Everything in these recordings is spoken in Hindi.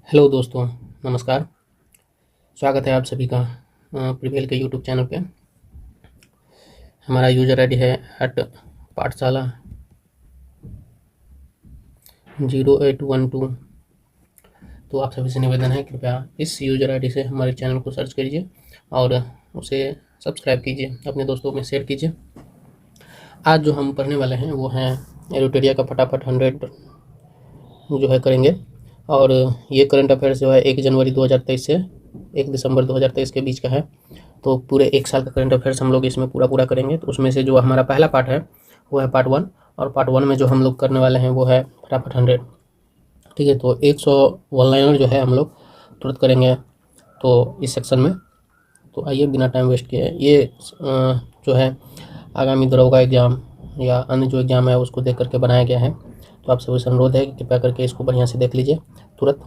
हेलो दोस्तों, नमस्कार। स्वागत है आप सभी का प्रिवेल के यूट्यूब चैनल पे। हमारा यूज़र आईडी है @पाठशाला 0812। तो आप सभी से निवेदन है, कृपया इस यूज़र आईडी से हमारे चैनल को सर्च कीजिए और उसे सब्सक्राइब कीजिए, अपने दोस्तों में शेयर कीजिए। आज जो हम पढ़ने वाले हैं वो है एरोटेरिया का फटाफट 100 जो है करेंगे। और ये करंट अफेयर्स जो है 1 जनवरी 2023 से 1 दिसंबर 2023 के बीच का है। तो पूरे 1 साल का करंट अफेयर्स हम लोग इसमें पूरा करेंगे। तो उसमें से जो हमारा पहला पार्ट है वो है पार्ट 1, और पार्ट 1 में जो हम लोग करने वाले हैं वो है फटाफट 100। ठीक है, तो 100 वन लाइनर जो है हम लोग तुरंत करेंगे तो इस सेक्शन में। तो आइए बिना टाइम वेस्ट किए, ये जो है आगामी दरोगा एग्ज़ाम या अन्य जो एग्ज़ाम है उसको देख करके बनाया गया है। तो आप सभी से अनुरोध है कि कृपया करके इसको बढ़िया से देख लीजिए तुरंत।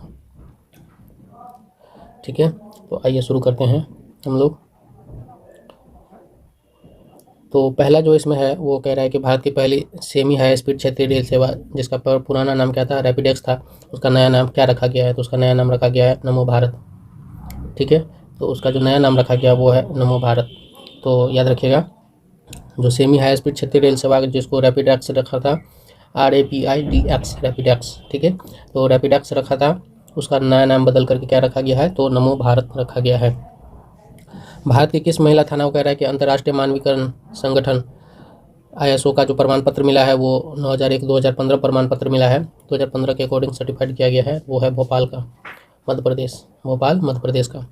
ठीक है, तो आइए शुरू करते हैं हम लोग। तो पहला जो इसमें है वो कह रहा है कि भारत की पहली सेमी हाई स्पीड क्षेत्रीय रेल सेवा, जिसका पुराना नाम क्या था, रैपिडेक्स था, उसका नया नाम क्या रखा गया है? तो उसका नया नाम रखा गया है नमो भारत। ठीक है, तो उसका जो नया नाम रखा गया वो है नमो भारत। तो याद रखिएगा, जो सेमी हाई स्पीड क्षेत्रीय रेल सेवा जिसको रैपिडेक्स रखा था, RAPIDX रैपिडेक्स। ठीक है, तो रैपिडेक्स रखा था, उसका नया नाम बदल करके क्या रखा गया है? तो नमो भारत रखा गया है। भारत की किस महिला थाना को कह रहा है कि अंतर्राष्ट्रीय मानवीकरण संगठन ISO का जो प्रमाण पत्र मिला है वो 2001-2015 प्रमाण पत्र मिला है, 2015 के अकॉर्डिंग सर्टिफाइड किया गया है, वो है भोपाल का, मध्य प्रदेश, भोपाल मध्य प्रदेश का।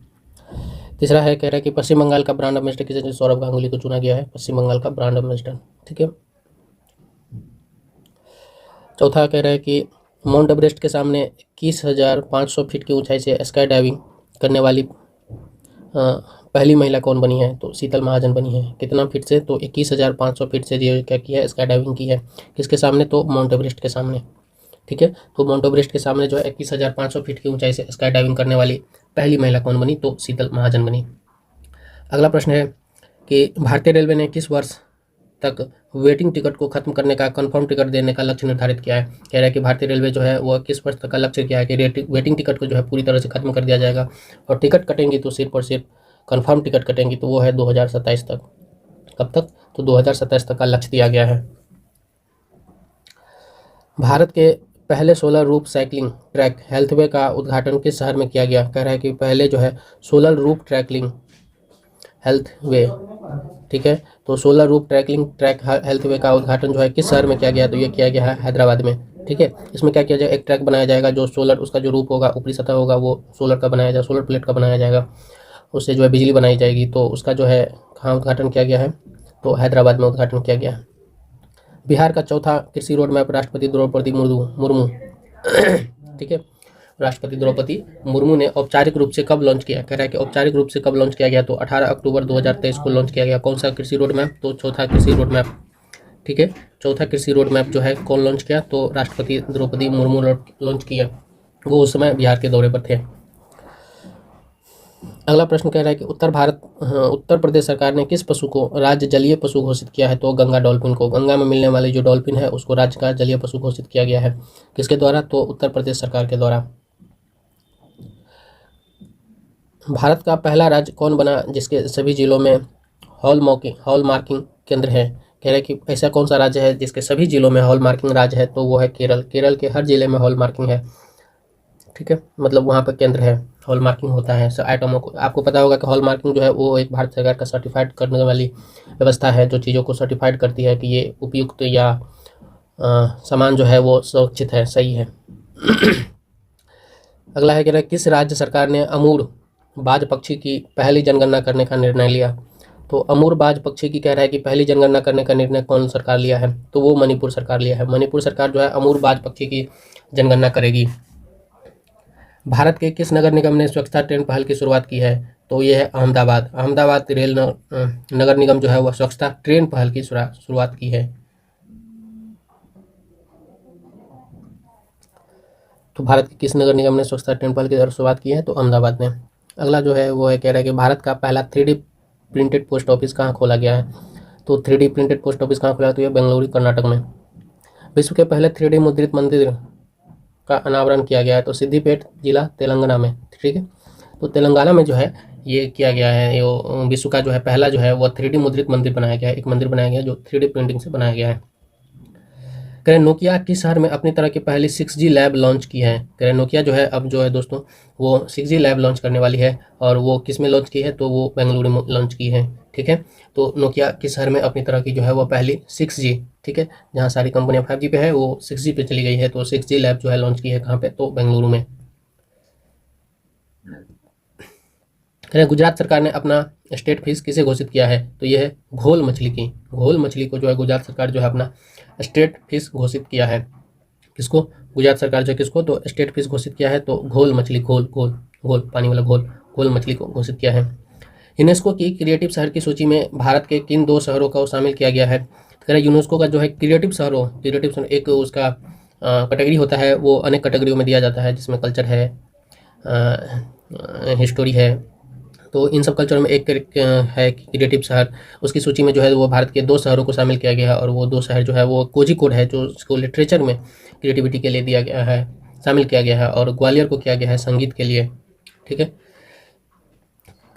तीसरा है, कह रहा है कि पश्चिम बंगाल का ब्रांड एम्बेसडर किसे? सौरभ गांगुली को चुना गया है पश्चिम बंगाल का ब्रांड एम्बेसडर। ठीक है, चौथा कह रहा है कि माउंट एवरेस्ट के सामने 21,500 फीट की ऊंचाई से स्काई डाइविंग करने वाली पहली महिला कौन बनी है? तो शीतल महाजन बनी है। कितना फीट से? तो 21,500 फीट से ये क्या किया है? स्काई डाइविंग की है। किसके सामने? तो माउंट एवरेस्ट के सामने। ठीक है, तो माउंट एवरेस्ट के सामने जो है 21,500 फीट की ऊंचाई से स्काई डाइविंग करने वाली पहली महिला कौन बनी? तो शीतल महाजन बनी। अगला प्रश्न है कि भारतीय रेलवे ने किस वर्ष तक वेटिंग टिकट को खत्म करने का, कंफर्म टिकट देने का लक्ष्य निर्धारित किया है? कह रहा है कि भारतीय रेलवे जो है वह किस वर्ष तक का लक्ष्य किया है कि वेटिंग टिकट को जो है पूरी तरह से खत्म कर दिया जाएगा, और टिकट कटेंगी तो सिर्फ और सिर्फ कंफर्म टिकट कटेंगी, तो वो है 2027 तक। कब तक? तो 2027 तक का लक्ष्य दिया गया है। भारत के पहले solar roof cycling track healthway का उद्घाटन किस शहर में किया गया? कह रहा है कि पहले जो है सोलर रूफ ट्रैकलिंग हेल्थवे, ठीक है, तो सोलर रूफ ट्रैकलिंग ट्रैक हेल्थवे का उद्घाटन जो है किस शहर में किया गया? तो ये किया गया है हैदराबाद में। ठीक है, इसमें क्या किया जाएगा? एक ट्रैक बनाया जाएगा जो सोलर, उसका जो रूप होगा, ऊपरी सतह होगा, वो सोलर का बनाया जाएगा, सोलर प्लेट का बनाया जाएगा, उससे जो है बिजली बनाई जाएगी। तो उसका जो है कहाँ उद्घाटन किया गया है? तो हैदराबाद में उद्घाटन किया गया है। बिहार का चौथा कृषि रोड मैप राष्ट्रपति द्रौपदी मुर्मू ठीक है, राष्ट्रपति द्रौपदी मुर्मू ने औपचारिक रूप से कब लॉन्च किया? कह रहा है कि औपचारिक रूप से कब लॉन्च किया गया? तो 18 अक्टूबर 2023 को लॉन्च किया गया। कौन सा कृषि रोड मैप? तो चौथा कृषि रोड मैप। ठीक है, चौथा कृषि रोड मैप जो है कौन लॉन्च किया? तो राष्ट्रपति द्रौपदी मुर्मू लॉन्च किया, वो उस समय बिहार के दौरे पर थे। अगला प्रश्न कह रहा है कि उत्तर प्रदेश सरकार ने किस पशु को राज्य जलीय पशु घोषित किया है? तो गंगा डॉल्फिन को, गंगा में मिलने वाली जो डॉल्फिन है उसको राज्य का जलीय पशु घोषित किया गया है। किसके द्वारा? तो उत्तर प्रदेश सरकार के द्वारा। भारत का पहला राज्य कौन बना जिसके सभी जिलों में हॉल मार्किंग केंद्र है? कह रहे हैं कि ऐसा कौन सा राज्य है जिसके सभी जिलों में हॉल मार्किंग राज्य है? तो वो है केरल। केरल के हर जिले में हॉल मार्किंग है। ठीक है, मतलब वहाँ पर केंद्र है, हॉल मार्किंग होता है सब आइटमों को। आपको पता होगा कि हॉल मार्किंग जो है वो एक भारत सरकार का सर्टिफाइड करने वाली व्यवस्था है, जो चीज़ों को सर्टिफाइड करती है कि ये उपयुक्त या सामान जो है वो सुरक्षित है, सही है। अगला है कि किस राज्य सरकार ने अमूर बाज पक्षी की पहली जनगणना करने का निर्णय लिया? तो अमूर बाज पक्षी की कह रहा है कि पहली जनगणना करने का निर्णय कौन सरकार लिया है? तो वो मणिपुर सरकार लिया है। मणिपुर सरकार जो है अमूर बाज पक्षी की जनगणना करेगी। भारत के किस नगर निगम ने स्वच्छता ट्रेन पहल की शुरुआत की है? तो ये है अहमदाबाद। अहमदाबाद रेल नगर निगम जो है वह स्वच्छता ट्रेन पहल की शुरुआत की है। तो भारत के किस नगर निगम ने स्वच्छता ट्रेन पहल की शुरुआत की है? तो अहमदाबाद ने। अगला जो है वो है, कह रहा है कि भारत का पहला 3D प्रिंटेड पोस्ट ऑफिस कहाँ खोला गया है? तो 3D प्रिंटेड पोस्ट ऑफिस कहाँ खोला? तो ये बेंगलुरु कर्नाटक में। विश्व के पहले 3D मुद्रित मंदिर का अनावरण किया गया है? तो सिद्दीपेट जिला तेलंगाना में, ठीक है। तो तेलंगाना में जो है ये किया गया है। ये विश्व का जो है पहला जो है वो 3D मुद्रित मंदिर बनाया गया है। एक मंदिर बनाया गया है जो 3D प्रिंटिंग से बनाया गया है। कह रहे नोकिया किस शहर में अपनी तरह की पहली 6G लैब लॉन्च की है? कह रहे नोकिया जो है अब जो है दोस्तों वो 6G लैब लॉन्च करने वाली है, और वो किस में लॉन्च की है? तो वो बेंगलुरु में लॉन्च की है, ठीक है। तो नोकिया किस शहर में अपनी तरह की जो है वो पहली 6G, ठीक है, जहाँ सारी कंपनियां 5G पे है वो 6G पे चली गई है। तो 6G लैब जो है लॉन्च की है कहाँ पे? तो बेंगलुरु में। कह रहे गुजरात सरकार ने अपना स्टेट फीस किसे घोषित किया है? तो ये है घोल मछली की। घोल मछली को जो है गुजरात सरकार जो है अपना स्टेट फीस घोषित किया है। किसको? गुजरात सरकार जो किसको? तो स्टेट फीस घोषित किया है। तो घोल मछली, घोल घोल घोल पानी वाला घोल, घोल मछली को घोषित किया है। यूनेस्को की क्रिएटिव शहर की सूची में भारत के किन 2 शहरों को शामिल किया गया है? कह रहे यूनेस्को का जो है क्रिएटिव शहरों, क्रिएटिव शहर एक उसका कैटेगरी होता है, वो अनेक कैटेगरियों में दिया जाता है, जिसमें कल्चर है, हिस्टोरी है। तो इन सब कल्चर में एक है क्रिएटिव शहर, उसकी सूची में जो है वो भारत के 2 शहरों को शामिल किया गया है। और वो 2 शहर जो है वो कोझिकोड है, जो उसको लिटरेचर में क्रिएटिविटी के लिए दिया गया है, शामिल किया गया है, और ग्वालियर को किया गया है संगीत के लिए, ठीक है।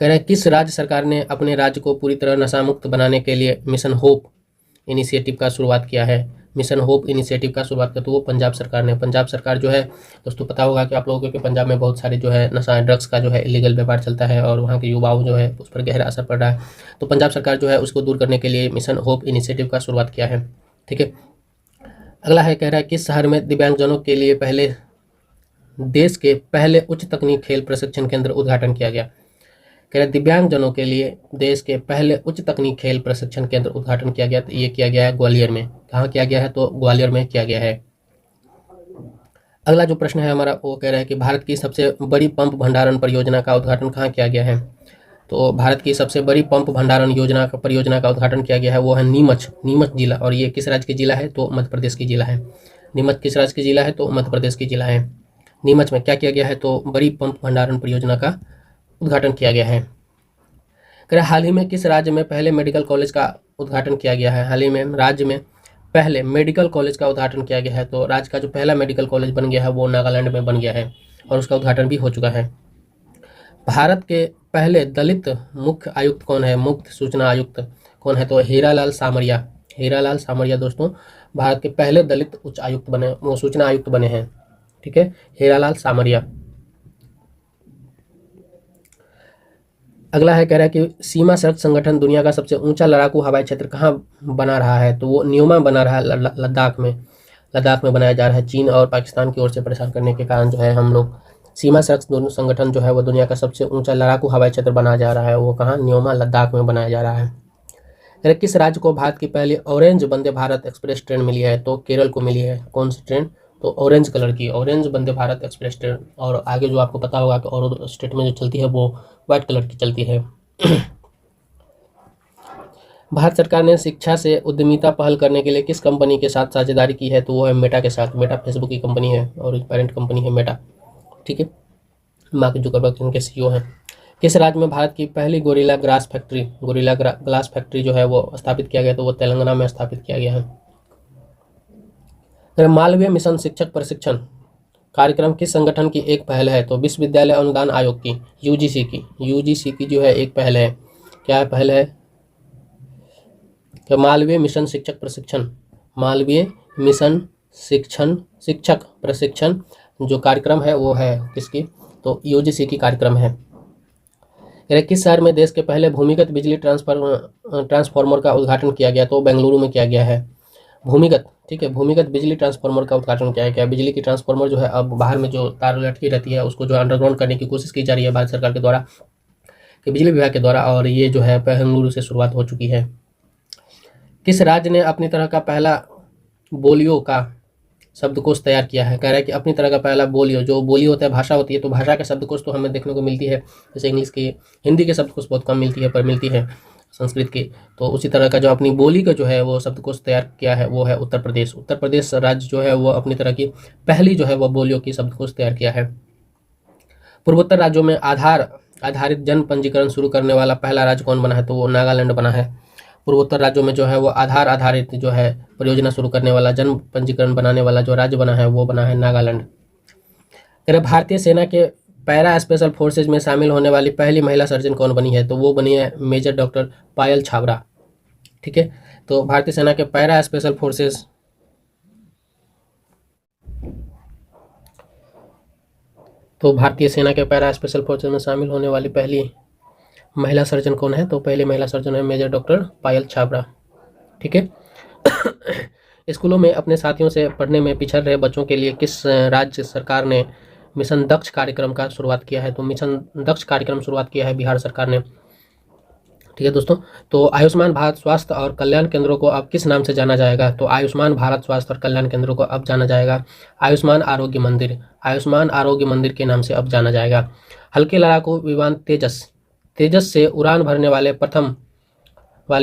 कह रहे हैं किस राज्य सरकार ने अपने राज्य को पूरी तरह नशा मुक्त बनाने के लिए मिशन होप इनिशिएटिव का शुरुआत किया है? मिशन होप इनिशिएटिव का शुरुआत किया तो वो पंजाब सरकार ने। पंजाब सरकार जो है दोस्तों पता होगा कि आप लोगों को कि पंजाब में बहुत सारे जो है नशा ड्रग्स का जो है इलीगल व्यापार चलता है, और वहाँ के युवाओं जो है उस पर गहरा असर पड़ रहा है। तो पंजाब सरकार जो है उसको दूर करने के लिए मिशन होप इनिशिएटिव का शुरुआत किया है, ठीक है। अगला है, कह रहा है किस शहर में दिव्यांगजनों के लिए देश के पहले उच्च तकनीक खेल प्रशिक्षण केंद्र उद्घाटन किया गया? कह रहे दिव्यांगजनों के लिए देश के पहले उच्च तकनीक खेल प्रशिक्षण केंद्र उद्घाटन किया गया। तो ये किया गया है ग्वालियर में। कहाँ किया गया है? तो ग्वालियर में किया गया है। अगला जो प्रश्न है हमारा वो कह रहा है कि भारत की सबसे बड़ी पंप भंडारण परियोजना का उद्घाटन कहाँ किया गया है? तो भारत की सबसे बड़ी पंप भंडारण परियोजना का उद्घाटन किया गया है, वो है नीमच जिला। और ये किस राज्य की जिला है? तो मध्य प्रदेश की जिला है। नीमच किस राज्य की जिला है? तो मध्य प्रदेश की जिला है। नीमच में क्या किया गया है? तो बड़ी पंप भंडारण परियोजना का उद्घाटन किया गया है। कह रहे हाल ही में किस राज्य में पहले मेडिकल कॉलेज का उद्घाटन किया गया है? हाल ही में राज्य में पहले मेडिकल कॉलेज का उद्घाटन किया गया है। तो राज्य का जो पहला मेडिकल कॉलेज बन गया है वो नागालैंड में बन गया है, और उसका उद्घाटन भी हो चुका है। भारत के पहले दलित मुख्य आयुक्त कौन है? मुख्य सूचना आयुक्त कौन है? तो हीरालाल सामरिया। हीरालाल सामरिया दोस्तों भारत के पहले दलित उच्च आयुक्त बने, वो सूचना आयुक्त बने हैं, ठीक है, हीरालाल सामरिया। अगला है, कह रहा है कि सीमा सड़क संगठन दुनिया का सबसे ऊंचा लड़ाकू हवाई क्षेत्र कहाँ बना रहा है? तो वो न्योमा बना रहा है लद्दाख में। लद्दाख में बनाया जा रहा है। चीन और पाकिस्तान की ओर से परेशान करने के कारण जो है हम लोग सीमा सड़क संगठन जो है वो दुनिया का सबसे ऊंचा लड़ाकू हवाई क्षेत्र बनाया जा रहा है। वो कहाँ? न्योमा लद्दाख में बनाया जा रहा है। किस राज्य को भारत की पहली orange Vande Bharat express train मिली है? तो केरल को मिली है। कौन सी ट्रेन? तो ऑरेंज कलर की orange Vande Bharat express train. और आगे जो आपको पता होगा कि और स्टेट में जो चलती है वो व्हाइट कलर की चलती है। भारत सरकार ने शिक्षा से उद्यमिता पहल करने के लिए किस कंपनी के साथ साझेदारी की है? तो वो है मेटा के साथ। मेटा फेसबुक की कंपनी है और पेरेंट कंपनी है मेटा, ठीक है। मार्क जुकरबर्ग इनके सीईओ हैं। किस राज्य में भारत की पहली गोरिल्ला ग्लास फैक्ट्री जो है वो स्थापित किया गया? तो वो तेलंगाना में स्थापित किया गया है। मालवीय मिशन शिक्षक प्रशिक्षण कार्यक्रम किस संगठन की एक पहल है? तो विश्वविद्यालय अनुदान आयोग की, यूजीसी की जो है एक पहल है। क्या पहल है? तो मालवीय मिशन शिक्षक प्रशिक्षण, मालवीय मिशन शिक्षक प्रशिक्षण जो कार्यक्रम है वो है किसकी? तो यूजीसी की कार्यक्रम है। किस शहर में देश के पहले भूमिगत बिजली ट्रांसफार्मर का उद्घाटन किया गया? तो बेंगलुरु में किया गया है। भूमिगत, ठीक है, भूमिगत बिजली ट्रांसफार्मर का उद्घाटन किया है। बिजली की ट्रांसफार्मर जो है अब बाहर में जो तार लटकी रहती है उसको जो अंडरग्राउंड करने की कोशिश की जा रही है भारत सरकार के द्वारा, कि बिजली विभाग के द्वारा, और ये जो है बेंगलुरु से शुरुआत हो चुकी है। किस राज्य ने अपनी तरह का पहला बोलियो का शब्दकोश तैयार किया है? कह रहा है कि अपनी तरह का पहला बोलियो, जो बोली होता है भाषा होती है, तो भाषा का शब्दकोश तो हमें देखने को मिलती है, जैसे इंग्लिश की, हिंदी के शब्दकोश बहुत कम मिलती है, पर मिलती है संस्कृत की। तो उसी तरह का जो अपनी बोली का जो है वो शब्दकोश तैयार किया है वो है उत्तर प्रदेश। उत्तर प्रदेश राज्य जो है वो अपनी तरह की पहली जो है वो बोलियों की शब्दकोश तैयार किया है। पूर्वोत्तर राज्यों में आधार आधारित जन पंजीकरण शुरू करने वाला पहला राज्य कौन बना है? तो वो नागालैंड बना है। पूर्वोत्तर राज्यों में जो है वो आधार आधारित जो है परियोजना शुरू करने वाला, जन पंजीकरण बनाने वाला जो राज्य बना है वो बना है नागालैंड। कह रहे भारतीय सेना के पैरा स्पेशल फोर्सेज में शामिल होने वाली पहली महिला सर्जन कौन बनी है? तो वो बनी है मेजर डॉक्टर पायल छाबरा। ठीक है, तो भारतीय सेना के पैरा स्पेशल फोर्सेज, तो भारतीय सेना के पैरा स्पेशल फोर्सेज में शामिल होने वाली पहली महिला सर्जन कौन है? तो पहली महिला सर्जन है मेजर डॉक्टर पायल छाबरा। ठीक है। स्कूलों में अपने साथियों से पढ़ने में पिछड़ रहे बच्चों के लिए किस राज्य सरकार ने मिशन दक्ष कार्यक्रम का शुरुआत किया है? तो मिशन दक्ष कार्यक्रम शुरुआत किया है बिहार सरकार ने। ठीक है दोस्तों, तो आयुष्मान भारत स्वास्थ्य और कल्याण केंद्रों को अब किस नाम से जाना जाएगा? तो आयुष्मान भारत स्वास्थ्य और कल्याण केंद्रों को अब जाना जाएगा आयुष्मान आरोग्य मंदिर। आयुष्मान आरोग्य मंदिर के नाम से अब जाना जाएगा। हल्के लड़ाकू विमान तेजस, तेजस से उड़ान भरने वाले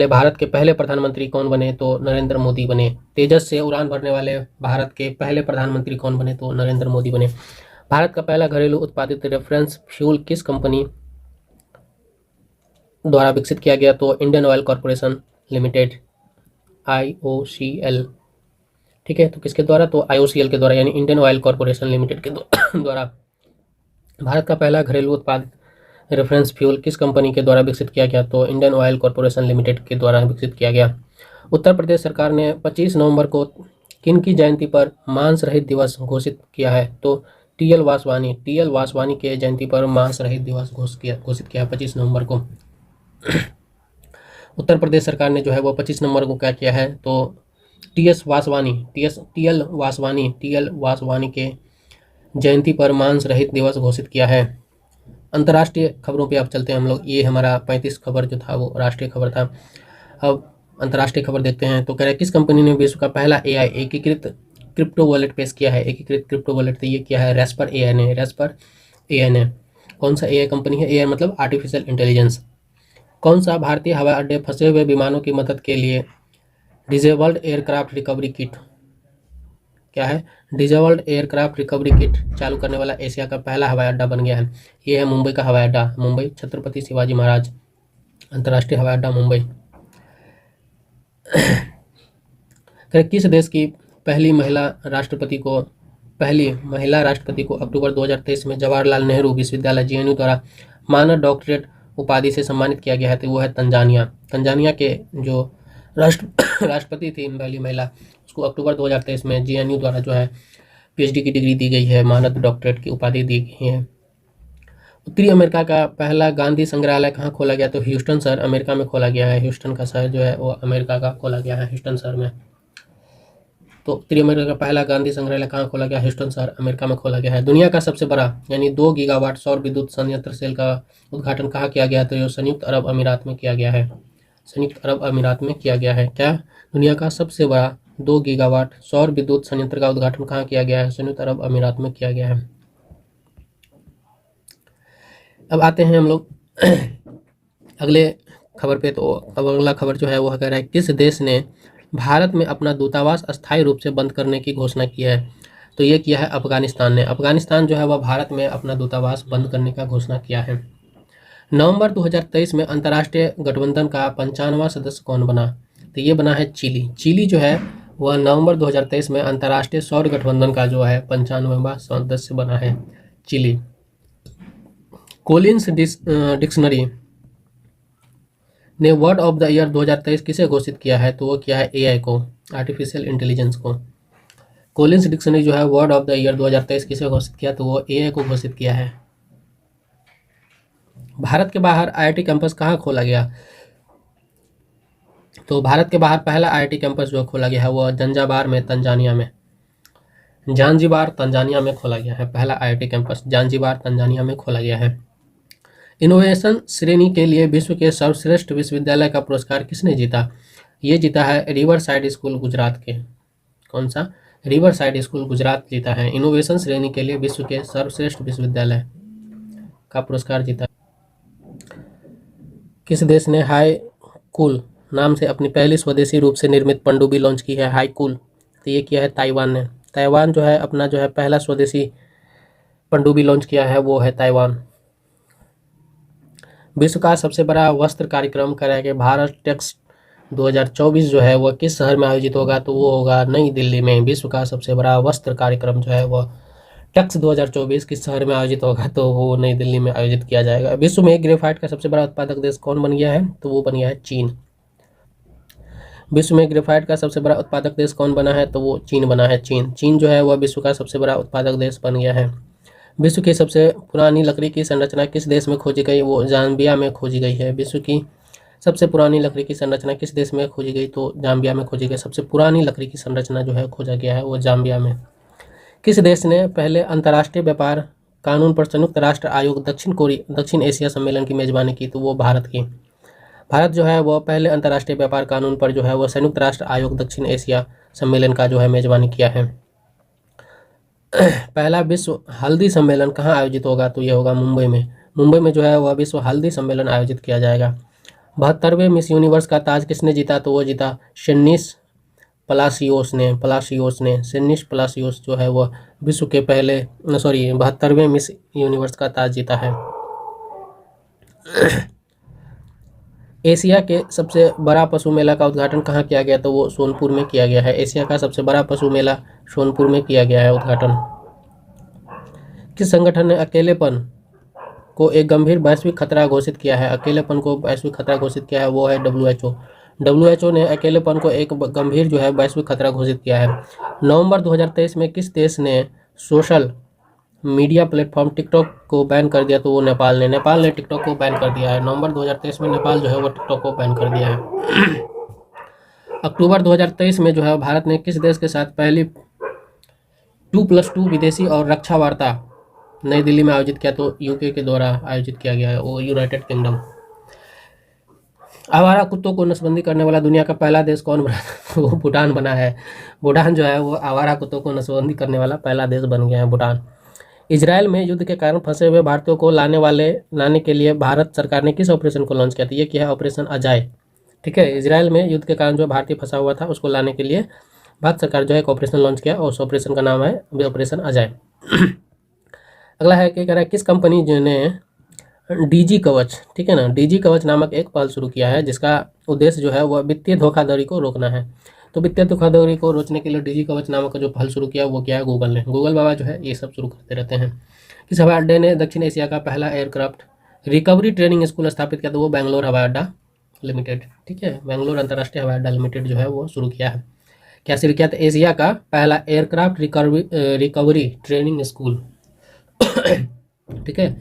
भारत के पहले प्रधानमंत्री कौन बने? तो नरेंद्र मोदी बने। तेजस से उड़ान भरने वाले भारत के पहले प्रधानमंत्री कौन बने? तो नरेंद्र मोदी बने। भारत का पहला घरेलू उत्पादित रेफरेंस फ्यूल किस कंपनी द्वारा विकसित किया गया? तो Indian oil corporation limited, IOCL। ठीक है, तो किसके द्वारा? तो IOCL के द्वारा, यानी इंडियन ऑयल कॉरपोरेशन लिमिटेड के द्वारा। भारत का पहला घरेलू उत्पादित रेफरेंस फ्यूल किस कंपनी के द्वारा विकसित किया गया? तो इंडियन ऑयल कॉरपोरेशन लिमिटेड के द्वारा विकसित किया गया। उत्तर प्रदेश सरकार ने 25 नवंबर को किन की जयंती पर मांस रहित दिवस घोषित किया है? तो TL वासवानी के जयंती पर मांस रहित दिवस घोषित किया है 25 नवंबर को। उत्तर प्रदेश सरकार ने जो है वो 25 नवंबर को क्या किया है? तो TL वासवानी के जयंती पर मांस रहित दिवस घोषित किया है। अंतर्राष्ट्रीय खबरों पे अब चलते हैं हम लोग। ये हमारा 35 खबर जो था वो राष्ट्रीय खबर था। अब अंतर्राष्ट्रीय खबर देखते हैं। तो कह रहे हैं किस कंपनी ने विश्व का पहला AI एकीकृत क्रिप्टो वॉलेट पेश किया है? एकीकृत क्रिप्टो वॉलेट तो ये किया है रेस्पर AI ने। कौन सा AI कंपनी है? AI मतलब आर्टिफिशियल इंटेलिजेंस। कौन सा भारतीय हवाई अड्डे फंसे हुए विमानों की मदद के लिए डिजेबल्ड एयरक्राफ्ट रिकवरी किट, क्या है? डिजेबल्ड एयरक्राफ्ट रिकवरी किट चालू करने वाला एशिया का पहला हवाई अड्डा बन गया है। ये है मुंबई का हवाई अड्डा, मुंबई छत्रपति शिवाजी महाराज अंतर्राष्ट्रीय हवाई अड्डा मुंबई। किस देश की पहली महिला राष्ट्रपति को अक्टूबर 2023 में जवाहरलाल नेहरू विश्वविद्यालय JNU द्वारा मानद डॉक्टरेट उपाधि से सम्मानित किया गया है? तो वो है तंजानिया। तंजानिया के जो राष्ट्रपति थी पहली महिला, उसको अक्टूबर 2023 में JNU द्वारा जो है PhD की डिग्री दी गई है, मानद डॉक्टरेट की उपाधि दी गई है। उत्तरी अमेरिका का पहला गांधी संग्रहालय कहाँ खोला गया? तो ह्यूस्टन शहर अमेरिका में खोला गया है। ह्यूस्टन का शहर जो है वो अमेरिका का खोला गया है, ह्यूस्टन शहर में। तो उत्तरी अमेरिका का पहला गांधी संग्रहालय कहाँ खोला गया? ह्यूस्टन शहर अमेरिका में खोला गया है। दुनिया का सबसे बड़ा यानी 2 गीगावाट सौर विद्युत संयंत्र सेल का उद्घाटन कहाँ किया गया? तो ये संयुक्त अरब अमीरात में किया गया है। संयुक्त अरब अमीरात में किया गया है। क्या? दुनिया का सबसे बड़ा 2 गीगावाट सौर विद्युत संयंत्र का उद्घाटन कहाँ किया गया है? संयुक्त अरब अमीरात में किया गया है। अब आते हैं हम लोग अगले खबर पे। तो अब अगला खबर जो है वो कह रहा है किस देश ने भारत में अपना दूतावास अस्थायी रूप से बंद करने की घोषणा की है? तो ये किया है अफगानिस्तान ने। अफगानिस्तान जो है वह भारत में अपना दूतावास बंद करने का घोषणा किया है। नवंबर 2023 में अंतर्राष्ट्रीय गठबंधन का 95वां सदस्य कौन बना? तो ये बना है चिली। चिली जो है वह नवंबर 2023 में अंतर्राष्ट्रीय सौर गठबंधन का जो है 95वां सदस्य बना है, चिली। कोलिंस डिक्शनरी ने वर्ड ऑफ द ईयर 2023 किसे घोषित किया है? तो वो किया है AI को, आर्टिफिशियल इंटेलिजेंस को। कोलिंस डिक्शनरी जो है वर्ड ऑफ द ईयर 2023 किसे घोषित किया? तो वो AI को घोषित किया है। भारत के बाहर IIT कैंपस कहाँ खोला गया? तो भारत के बाहर पहला IIT कैंपस जो खोला गया है वो जंजाबार में, तंजानिया में, जांजिबार तंजानिया में खोला गया है। पहला IIT कैंपस जांजिबार तंजानिया में खोला गया है। इनोवेशन श्रेणी के लिए विश्व के सर्वश्रेष्ठ विश्वविद्यालय का पुरस्कार किसने जीता? ये जीता है रिवर साइड स्कूल गुजरात के। कौन सा? रिवर साइड स्कूल गुजरात जीता है। इनोवेशन श्रेणी के लिए विश्व के सर्वश्रेष्ठ विश्वविद्यालय का पुरस्कार जीता। किस देश ने हाईकूल नाम से अपनी पहली स्वदेशी रूप से निर्मित पनडुब्बी लॉन्च की है? हाईकूल, तो ये किया है ताइवान ने। ताइवान जो है अपना जो है पहला स्वदेशी पनडुब्बी लॉन्च किया है, वो है ताइवान। विश्व का सबसे बड़ा वस्त्र कार्यक्रम कराया गया भारत टेक्स 2024 जो है वह किस शहर में आयोजित होगा? तो वो होगा नई दिल्ली में। विश्व का सबसे बड़ा वस्त्र कार्यक्रम जो है वह टक्स 2024 किस शहर में आयोजित होगा, तो वो नई दिल्ली में आयोजित किया जाएगा। विश्व में ग्रेफाइट का सबसे बड़ा उत्पादक देश कौन बन गया है, तो वो बन गया है चीन। विश्व में ग्रेफाइट का सबसे बड़ा उत्पादक देश कौन बना है, तो वो चीन बना है। चीन जो है वह विश्व का सबसे बड़ा उत्पादक देश बन गया है। विश्व की सबसे पुरानी लकड़ी की संरचना किस देश में खोजी गई, वो जाम्बिया में खोजी गई है। विश्व की सबसे पुरानी लकड़ी की संरचना किस देश में खोजी गई, तो जाम्बिया में खोजी गई। सबसे पुरानी लकड़ी की संरचना जो है खोजा गया है वो जाम्बिया में। किस देश ने पहले अंतर्राष्ट्रीय व्यापार कानून पर संयुक्त राष्ट्र आयोग दक्षिण एशिया सम्मेलन की मेजबानी की, तो वो भारत की। भारत जो है वो पहले अंतर्राष्ट्रीय व्यापार कानून पर जो है वो संयुक्त राष्ट्र आयोग दक्षिण एशिया सम्मेलन का जो है मेजबानी किया है। पहला विश्व हल्दी सम्मेलन कहाँ आयोजित होगा, तो ये होगा मुंबई में। मुंबई में जो है वह विश्व हल्दी सम्मेलन आयोजित किया जाएगा। 72वें मिस यूनिवर्स का ताज किसने जीता, तो वो जीता सेन्निस पलासियोस ने। सेन्निस पलासियोस जो है वह विश्व के पहले 72वें मिस यूनिवर्स का ताज जीता है। एशिया के सबसे बड़ा पशु मेला का उद्घाटन कहाँ किया गया, तो वो सोनपुर में किया गया है। एशिया का सबसे बड़ा पशु मेला सोनपुर में किया गया है उद्घाटन। किस संगठन ने अकेलेपन को एक गंभीर वैश्विक खतरा घोषित किया है, अकेलेपन को वैश्विक खतरा घोषित किया है, वो है WHO। WHO ने अकेलेपन को एक गंभीर जो है वैश्विक खतरा घोषित किया है। नवंबर 2023 में किस देश ने सोशल मीडिया प्लेटफॉर्म टिकटॉक को बैन कर दिया, तो वो नेपाल ने टिकटॉक को बैन कर दिया है। नवंबर 2023 में नेपाल जो है वो टिकटॉक को बैन कर दिया है। अक्टूबर 2023 में जो है भारत ने किस देश के साथ पहली 2+2 विदेशी और रक्षा वार्ता नई दिल्ली में आयोजित किया, तो यूके के द्वारा आयोजित किया गया है, वो यूनाइटेड किंगडम। आवारा कुत्तों को नसबंदी करने वाला दुनिया का पहला देश कौन बना, वो भूटान बना है। भूटान जो है वो आवारा कुत्तों को नसबंदी करने वाला पहला देश बन गया है भूटान। इजराइल में युद्ध के कारण फंसे हुए भारतीयों को लाने के लिए भारत सरकार ने किस ऑपरेशन को लॉन्च किया था, ये किया है ऑपरेशन अजय। ठीक है, इजराइल में युद्ध के कारण जो भारतीय फंसा हुआ था उसको लाने के लिए भारत सरकार जो है एक ऑपरेशन लॉन्च किया और उस ऑपरेशन का नाम है ऑपरेशन अजय। अगला है कि कह रहा है किस कंपनी ने डीजी कवच, ठीक है ना, डीजी कवच नामक एक पहल शुरू किया है जिसका उद्देश्य जो है वह वित्तीय धोखाधड़ी को रोकना है। तो वित्तीय धोखाधड़ी को रोकने के लिए डीजी कवच नामक जो पहल शुरू किया वो क्या है, गूगल ने। गूगल बाबा जो है ये सब शुरू करते रहते हैं। किस हवाई अड्डे ने दक्षिण एशिया का पहला एयरक्राफ्ट रिकवरी ट्रेनिंग स्कूल स्थापित किया, तो वो बेंगलोर हवाई अड्डा लिमिटेड। ठीक है, बेंगलोर अंतर्राष्ट्रीय हवाई अड्डा लिमिटेड जो है वो शुरू किया है। क्या शुरू किया था, एशिया का पहला एयरक्राफ्ट रिकवरी ट्रेनिंग स्कूल। ठीक है,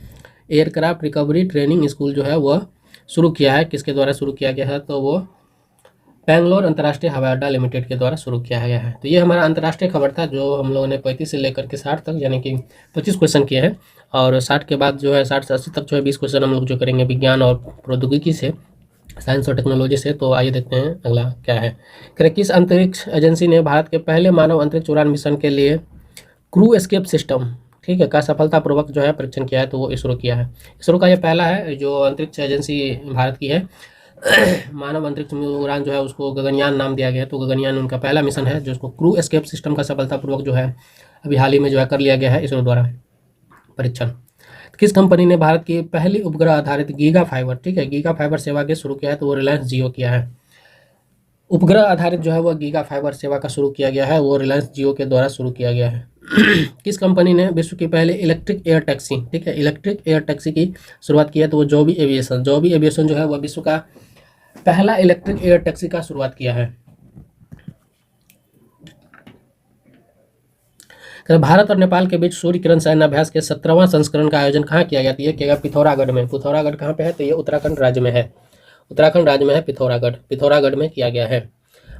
एयरक्राफ्ट रिकवरी ट्रेनिंग स्कूल जो है वह शुरू किया है, किसके द्वारा शुरू किया गया है, तो वो बेंगलोर अंतर्राष्ट्रीय हवाई अड्डा लिमिटेड के द्वारा शुरू किया गया है। तो ये हमारा अंतर्राष्ट्रीय खबर था जो हम लोगों ने 35 से लेकर के 60 तक यानी कि 25 क्वेश्चन किए हैं और 60 के बाद जो है 60 से 80 तक जो है 20 क्वेश्चन हम लोग जो करेंगे विज्ञान और प्रौद्योगिकी से, साइंस और टेक्नोलॉजी से। तो आइए देखते हैं अगला क्या है। किस अंतरिक्ष एजेंसी ने भारत के पहले मानव अंतरिक्ष उड़ान मिशन के लिए क्रू एस्केप सिस्टम, ठीक है, का सफलतापूर्वक जो है परीक्षण किया है, तो वो इसरो किया है। इसरो का ये पहला है जो अंतरिक्ष एजेंसी भारत की है। मानव अंतरिक्ष में उड़ान जो है उसको गगनयान नाम दिया गया है, तो गगनयान उनका पहला मिशन है जो उसको क्रू एस्केप सिस्टम का सफलतापूर्वक जो है अभी हाल ही में जो है कर लिया गया है इसरो द्वारा परीक्षण। किस कंपनी ने भारत की पहली उपग्रह आधारित गीगा फाइबर, ठीक है, गीगा फाइबर सेवा के शुरू किया है, तो वो रिलायंस जियो किया है। उपग्रह आधारित जो है वह गीगा फाइबर सेवा का शुरू किया गया है, वो रिलायंस जियो के द्वारा शुरू किया गया है। किस कंपनी ने विश्व की पहले इलेक्ट्रिक एयर टैक्सी, ठीक है, इलेक्ट्रिक एयर टैक्सी की शुरुआत की है, तो वो जॉबी एविएशन जो है वह विश्व का पहला इलेक्ट्रिक एयर टैक्सी का शुरुआत किया है। भारत और नेपाल के बीच सूर्य किरण सैन्य अभ्यास के 17वां संस्करण का आयोजन कहाँ किया गया, तो ये किया गया पिथौरागढ़ में। पिथौरागढ़ कहाँ पे है, तो ये उत्तराखंड राज्य में है। उत्तराखंड राज्य में है पिथौरागढ़ में किया गया है।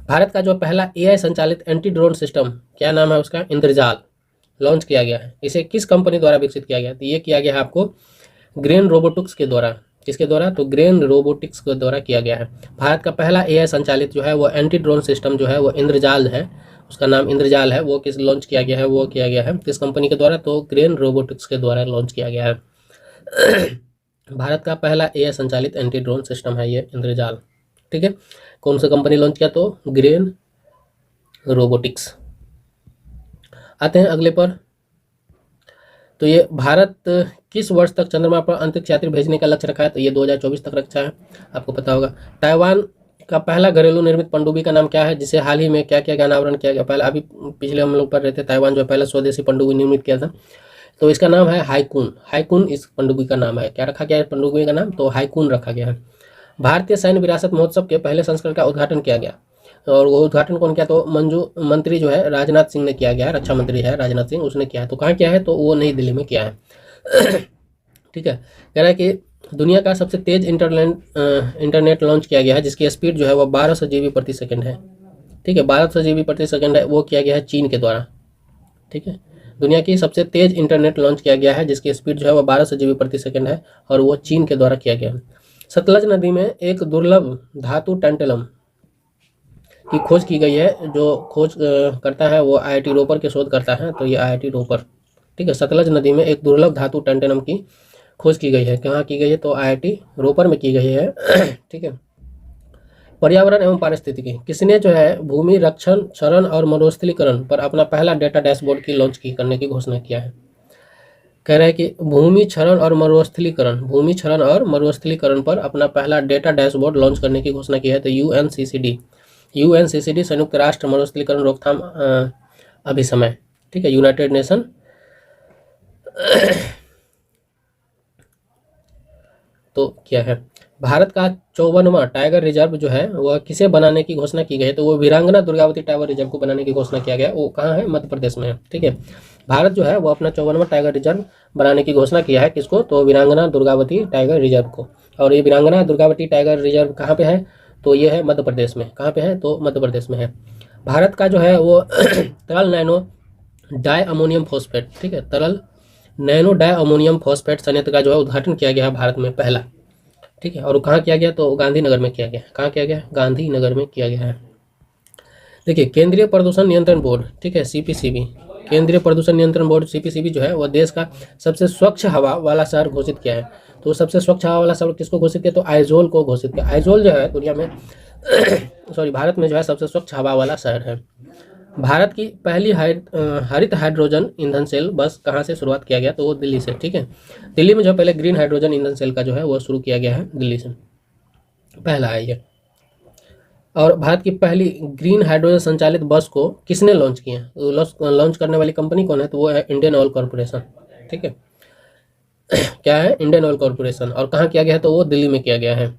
भारत का जो पहला AI संचालित एंटी ड्रोन सिस्टम, क्या नाम है उसका, इंद्रजाल, लॉन्च किया गया है। इसे किस कंपनी द्वारा विकसित किया गया, तो ये किया गया है आपको ग्रेन रोबोटिक्स के द्वारा। किसके द्वारा, तो ग्रेन रोबोटिक्स के द्वारा किया गया है। भारत का पहला AI संचालित जो है वो एंटी ड्रोन सिस्टम जो है वो इंद्रजाल है, उसका नाम इंद्रजाल है। वो किस लॉन्च किया गया है, वो किया गया है किस कंपनी के द्वारा, तो ग्रेन रोबोटिक्स के द्वारा लॉन्च किया गया है। भारत का पहला AI संचालित एंटी ड्रोन सिस्टम है ये इंद्रजाल। ठीक है, कौन सा कंपनी लॉन्च किया, तो ग्रेन रोबोटिक्स। आते हैं अगले पर। तो ये भारत किस वर्ष तक चंद्रमा पर अंतरिक्ष यात्री भेजने का लक्ष्य रखा है, तो ये 2024 तक रखा है, आपको पता होगा। ताइवान का पहला घरेलू निर्मित पनडुब्बी का नाम क्या है, जिसे हाल ही में क्या क्या अनावरण किया गया? पहला अभी पिछले हम लोग पढ़ रहे थे, ताइवान जो पहला स्वदेशी पनडुब्बी निर्मित किया था, तो इसका नाम है हाईकून। हाईकून इस पनडुब्बी का नाम है। क्या रखा गया है पनडुब्बी का नाम? तो हाईकून रखा गया है। भारतीय सैन्य विरासत महोत्सव के पहले संस्करण का उद्घाटन किया गया, और वो उद्घाटन कौन किया? तो मंत्री जो है राजनाथ सिंह ने किया गया, रक्षा मंत्री है राजनाथ सिंह, उसने किया है। तो कहाँ किया है? तो वो नई दिल्ली में किया है। ठीक है, कह रहा है कि दुनिया का सबसे तेज इंटरनेट लॉन्च किया गया है, जिसकी स्पीड जो है वो 1200 GB प्रति सेकंड है। ठीक है, 1200 GB प्रति सेकंड है, वो किया गया है चीन के द्वारा। ठीक है, दुनिया की सबसे तेज इंटरनेट लॉन्च किया गया है, जिसकी स्पीड जो है वो 1200 GB प्रति सेकंड है, और वो चीन के द्वारा किया गया है। सतलज नदी में एक दुर्लभ धातु टैंटेलम की खोज की गई है। जो खोज करता है वो IIT रोपर के शोध करता है, तो ये IIT रोपर। ठीक है, सतलज नदी में एक दुर्लभ धातु टैंटेलम की खोज की गई है। कहाँ की गई है? तो IIT रोपर में की गई है। ठीक है, पर्यावरण एवं पारिस्थितिकी, किसने जो है भूमि रक्षण, क्षरण और मरुस्थलीकरण पर अपना पहला डेटा डैशबोर्ड की लॉन्च करने की घोषणा किया है? कह रहा है कि भूमि क्षरण और मरुस्थलीकरण पर अपना पहला डेटा डैशबोर्ड लॉन्च करने की घोषणा की है। तो यूएनसीसीडी संयुक्त राष्ट्र मरुस्थलीकरण रोकथाम अभिसमय। ठीक है, यूनाइटेड नेशन। तो क्या है? भारत का 54वां टाइगर रिजर्व जो है वह किसे बनाने की घोषणा की गई है? तो वो वीरांगना दुर्गावती टाइगर रिजर्व को बनाने की घोषणा किया गया। वो कहाँ है? मध्य प्रदेश में है। ठीक है, भारत जो है वो अपना 54वां टाइगर रिजर्व बनाने की घोषणा किया है। किसको? तो वीरांगना दुर्गावती टाइगर रिजर्व को। और ये वीरांगना दुर्गावती टाइगर रिजर्व कहाँ पे है? तो ये है मध्य प्रदेश में। कहाँ पे है? तो मध्य प्रदेश में है। भारत का जो है वो तरल नैनो डाई अमोनियम फॉस्फेट, ठीक है, तरल नैनो डाई अमोनियम फॉस्फेट संयंत्र का जो है उद्घाटन किया गया है भारत में पहला। ठीक है, और कहाँ किया गया? तो गांधीनगर में किया गया। कहाँ किया गया? गांधीनगर में किया गया है। देखिए, केंद्रीय प्रदूषण नियंत्रण बोर्ड, ठीक है, CPCB, केंद्रीय प्रदूषण नियंत्रण बोर्ड CPCB जो है वह देश का सबसे स्वच्छ हवा वाला शहर घोषित किया है। तो सबसे स्वच्छ हवा वाला शहर किसको घोषित किया? तो आइजोल को घोषित किया। आइजोल जो है दुनिया में सॉरी भारत में जो है सबसे स्वच्छ हवा वाला शहर है। भारत की पहली हरित हाइड्रोजन ईंधन सेल बस कहाँ से शुरुआत किया गया? तो वो दिल्ली से। ठीक है, दिल्ली में जो पहले ग्रीन हाइड्रोजन ईंधन सेल का जो है वो शुरू किया गया है, दिल्ली से पहला है ये। और भारत की पहली ग्रीन हाइड्रोजन संचालित बस को किसने लॉन्च किया? तो लॉन्च करने वाली कंपनी कौन है? तो वो है इंडियन ऑयल कॉरपोरेशन। ठीक है, क्या है? Indian oil corporation. और कहाँ किया गया है? तो वो दिल्ली में किया गया है।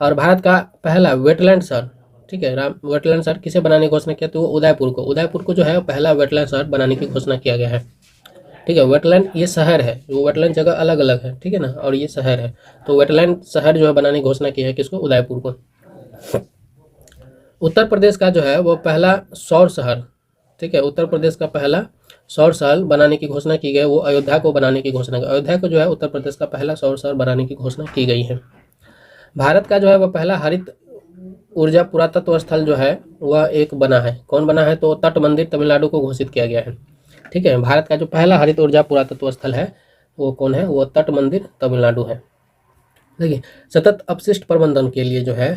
और भारत का पहला वेटलैंड शहर, ठीक है, वेटलैंड शहर किसे बनाने की घोषणा किया? तो वो उदयपुर को जो है पहला वेटलैंड शहर बनाने की घोषणा किया गया है। ठीक है, वेटलैंड ये शहर है, वो वेटलैंड जगह अलग अलग है, ठीक है ना, और ये शहर है। तो वेटलैंड शहर जो है बनाने की घोषणा की है किसको? उदयपुर को। उत्तर प्रदेश का जो है वो पहला सौर शहर, ठीक है, उत्तर प्रदेश का पहला सौर शहर बनाने की घोषणा की गई, वो अयोध्या को बनाने की घोषणा की। अयोध्या को जो है उत्तर प्रदेश का पहला सौर शहर बनाने की घोषणा की गई है। भारत का जो है वह पहला हरित ऊर्जा पुरातत्व स्थल जो है वह एक बना है। कौन बना है? तो तट मंदिर तमिलनाडु को घोषित किया गया है। ठीक है, भारत का जो पहला हरित ऊर्जा पुरातत्व स्थल है वो कौन है? वो तट मंदिर तमिलनाडु है। देखिए, सतत अपशिष्ट प्रबंधन के लिए जो है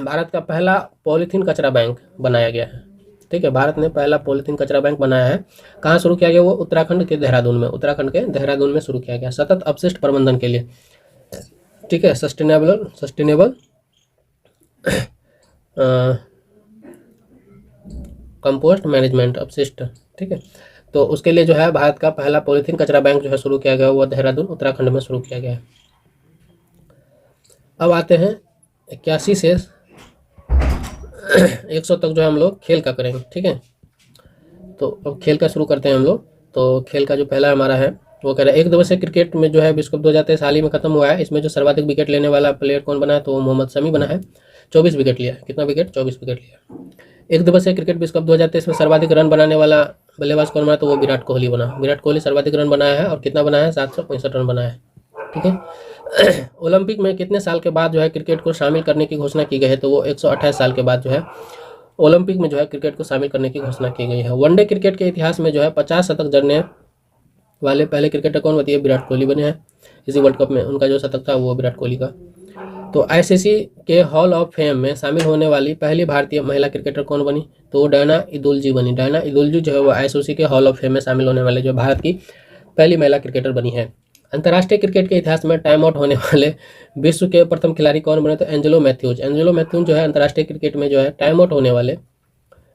भारत का पहला पॉलीथीन कचरा बैंक बनाया गया है। ठीक है, भारत ने पहला पॉलीथीन कचरा बैंक बनाया है। कहाँ शुरू किया गया? वो उत्तराखंड के देहरादून में शुरू किया गया, सतत अपशिष्ट प्रबंधन के लिए। ठीक है, सस्टेनेबल कंपोस्ट मैनेजमेंट अपशिष्ट। ठीक है, तो उसके लिए जो है भारत का पहला पॉलीथीन कचरा बैंक जो है शुरू किया गया, वो देहरादून उत्तराखंड में शुरू किया गया है। अब आते हैं 81 से 100 तक जो है हम लोग खेल का करेंगे। ठीक है, तो अब खेल का शुरू करते हैं हम लोग। तो खेल का जो पहला हमारा है वो कह रहा है एक दिवसीय क्रिकेट में जो है विश्व कप 2023 हाल ही में खत्म हुआ है। इसमें जो सर्वाधिक विकेट लेने वाला प्लेयर कौन बना है? तो मोहम्मद शमी बना है, 24 विकेट लिया। कितना विकेट? 24 विकेट लिया। एक दिवसीय क्रिकेट विश्व कप 2023 में सर्वाधिक रन बनाने वाला बल्लेबाज कौन बना? तो वो विराट कोहली बना। विराट कोहली सर्वाधिक रन बनाया है, और कितना बनाया है? 765 रन बनाया है। ठीक है, ओलंपिक में कितने साल के बाद जो है क्रिकेट को शामिल करने की घोषणा की गई है? तो वो 128 साल के बाद जो है ओलंपिक में जो है क्रिकेट को शामिल करने की घोषणा की गई है। वनडे क्रिकेट के इतिहास में जो है 50 शतक जड़ने वाले पहले क्रिकेटर कौन बताइए? विराट कोहली बने हैं। इसी वर्ल्ड कप में उनका जो शतक था वो विराट कोहली का। तो ICC के हॉल ऑफ फेम में शामिल होने वाली पहली भारतीय महिला क्रिकेटर कौन बनी? तो डायना इदुलजी बनी। डायना इदुलजी जो है वो ICC के हॉल ऑफ फेम में शामिल होने वाले जो भारत की पहली महिला क्रिकेटर बनी है। अंतर्राष्ट्रीय क्रिकेट के इतिहास में टाइम आउट होने वाले विश्व के प्रथम खिलाड़ी कौन बने? तो एंजेलो मैथ्यूज। एंजेलो मैथ्यूज जो है अंतर्राष्ट्रीय क्रिकेट में जो है टाइम आउट होने वाले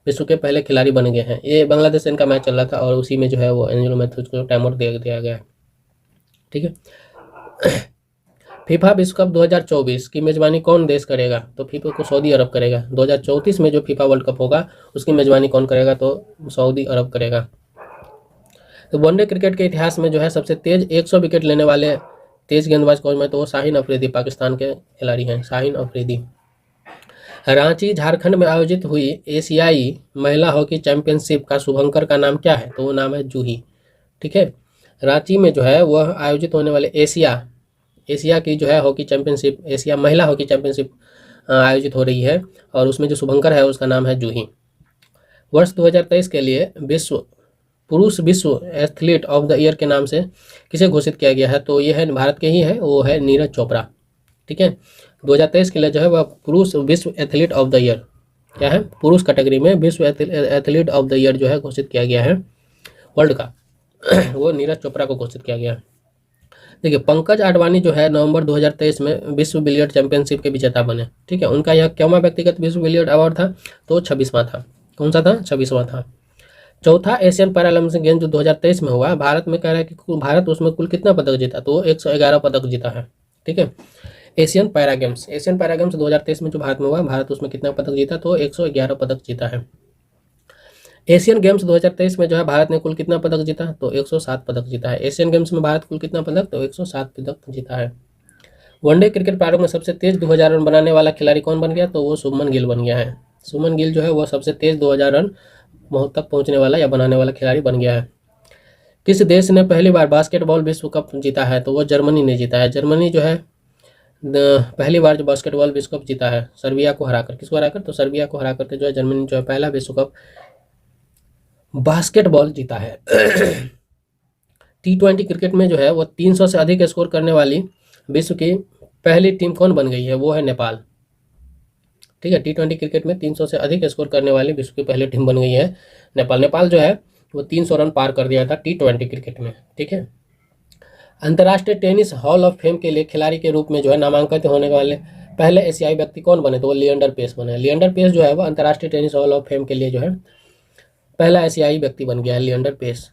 विश्व के पहले खिलाड़ी बन गए हैं। ये बांग्लादेश से इनका मैच चल रहा था और उसी में जो है वो एंजेलो मैथ्यूज को टाइम आउट दिया गया है। ठीक है। फीफा विश्व कप 2024 की मेजबानी कौन देश करेगा? तो फीफा को सऊदी अरब करेगा। 2034 में जो फीफा वर्ल्ड कप होगा उसकी मेजबानी कौन करेगा? तो सऊदी अरब करेगा। तो वनडे क्रिकेट के इतिहास में जो है सबसे तेज 100 विकेट लेने वाले तेज गेंदबाज कौन है? तो वो शाहीन अफरीदी, पाकिस्तान के खिलाड़ी हैं शाहीन अफरीदी। रांची झारखंड में आयोजित हुई एशियाई महिला हॉकी चैंपियनशिप का शुभंकर का नाम क्या है? तो वो नाम है जूही। ठीक है। रांची में जो है वह आयोजित होने वाले एशिया की जो है हॉकी चैंपियनशिप, एशिया महिला हॉकी चैंपियनशिप आयोजित हो रही है और उसमें जो शुभंकर है उसका नाम है जूही। वर्ष 2023 के लिए पुरुष विश्व एथलीट ऑफ द ईयर के नाम से किसे घोषित किया गया है? तो ये है भारत के ही है, वो है नीरज चोपड़ा। ठीक है। 2023 के लिए जो है वह पुरुष विश्व एथलीट ऑफ द ईयर, क्या है, पुरुष कैटेगरी में विश्व एथलीट ऑफ द ईयर जो है घोषित किया गया है वर्ल्ड का वो नीरज चोपड़ा को घोषित किया गया है। देखिए पंकज आडवाणी जो है नवंबर 2023 में विश्व बिलियर्ड चैंपियनशिप के विजेता बने। ठीक है। उनका यह क्यों व्यक्तिगत विश्व बिलियर्ड अवार्ड था? तो 26वां था। कौन सा था? 26वां था। चौथा एशियन पैरालंपिक गेम जो 2023 में हुआ, भारत में कह रहा है कि भारत उसमें कुल कितना पदक जीता? तो 111 पदक जीता है। ठीक है। एशियन पैरा गेम्स 2023 में जो भारत में हुआ, भारत उसमें कितना पदक जीता? तो 111 पदक जीता है। एशियन गेम्स 2023 में जो है भारत ने कुल कितना पदक जीता? तो 107 पदक जीता है। एशियन गेम्स में भारत कुल कितना पदक? तो 107 पदक जीता है। वनडे क्रिकेट प्रारूप में सबसे तेज 2000 रन बनाने वाला खिलाड़ी कौन बन गया? तो वो शुभमन गिल बन गया है। शुभमन गिल जो है वो सबसे तेज 2000 रन तक पहुंचने वाला या बनाने वाला खिलाड़ी बन गया है। किस देश ने पहली बार बास्केटबॉल विश्व कप जीता है? तो वो जर्मनी ने जीता है। जर्मनी जो है पहली बार जो बास्केटबॉल विश्व कप जीता है सर्बिया को हराकर। किसको हराकर? तो सर्बिया को हरा करके जो है जर्मनी जो है पहला विश्व कप बास्केटबॉल जीता है। T20 क्रिकेट में जो है वो 300 से अधिक स्कोर करने वाली विश्व की पहली टीम कौन बन गई है? वो है नेपाल। ठीक है। T20 क्रिकेट में 300 से अधिक स्कोर करने वाली विश्व की पहली टीम बन गई है नेपाल। नेपाल जो है वो 300 रन पार कर दिया था T20 क्रिकेट में। ठीक है। अंतर्राष्ट्रीय टेनिस हॉल ऑफ फेम के लिए खिलाड़ी के रूप में जो है नामांकित होने वाले पहले एशियाई व्यक्ति कौन बने? तो वो लिएंडर पेस बने। लिएंडर पेस जो है वो अंतर्राष्ट्रीय टेनिस हॉल ऑफ फेम के लिए जो है पहला एशियाई व्यक्ति बन गया है, लिएंडर पेस।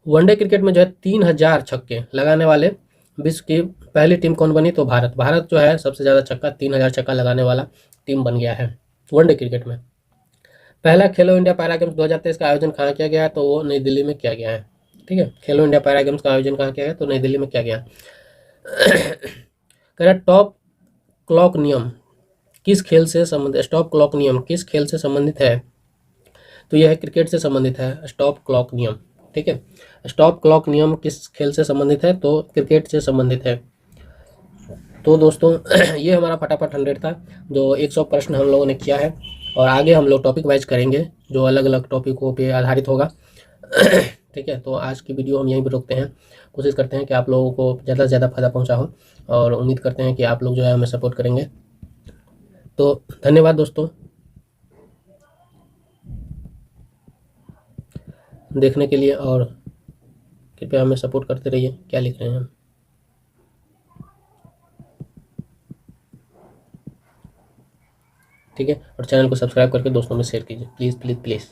वनडे क्रिकेट में जो है 3000 छक्के लगाने वाले विश्व की पहली टीम कौन बनी? तो भारत। भारत जो है सबसे ज़्यादा छक्का 3000 छक्का लगाने वाला टीम बन गया है वनडे क्रिकेट में। पहला खेलो इंडिया पैरा गेम्स 2023 का आयोजन कहाँ किया गया है? तो वो नई दिल्ली में किया गया है। ठीक है। खेलो इंडिया पैरा गेम्स का आयोजन कहाँ किया गया? तो नई दिल्ली में किया गया। कह रहा टॉप क्लॉक नियम किस खेल से संबंधित? स्टॉप क्लॉक नियम किस खेल से संबंधित है? तो यह क्रिकेट से संबंधित है स्टॉप क्लॉक नियम। ठीक है। स्टॉप क्लॉक नियम किस खेल से संबंधित है? तो क्रिकेट से संबंधित है। तो दोस्तों ये हमारा फटाफट 100 था, जो 100 प्रश्न हम लोगों ने किया है और आगे हम लोग टॉपिक वाइज करेंगे जो अलग अलग टॉपिकों पे आधारित होगा। ठीक है। तो आज की वीडियो हम यहीं पर रोकते हैं। कोशिश करते हैं कि आप लोगों को ज़्यादा से ज़्यादा फायदा पहुंचा हो और उम्मीद करते हैं कि आप लोग जो है हमें सपोर्ट करेंगे। तो धन्यवाद दोस्तों देखने के लिए और कृपया हमें सपोर्ट करते रहिए। क्या लिख रहे हैं हम? ठीक है। और चैनल को सब्सक्राइब करके दोस्तों में शेयर कीजिए प्लीज़ प्लीज़ प्लीज़।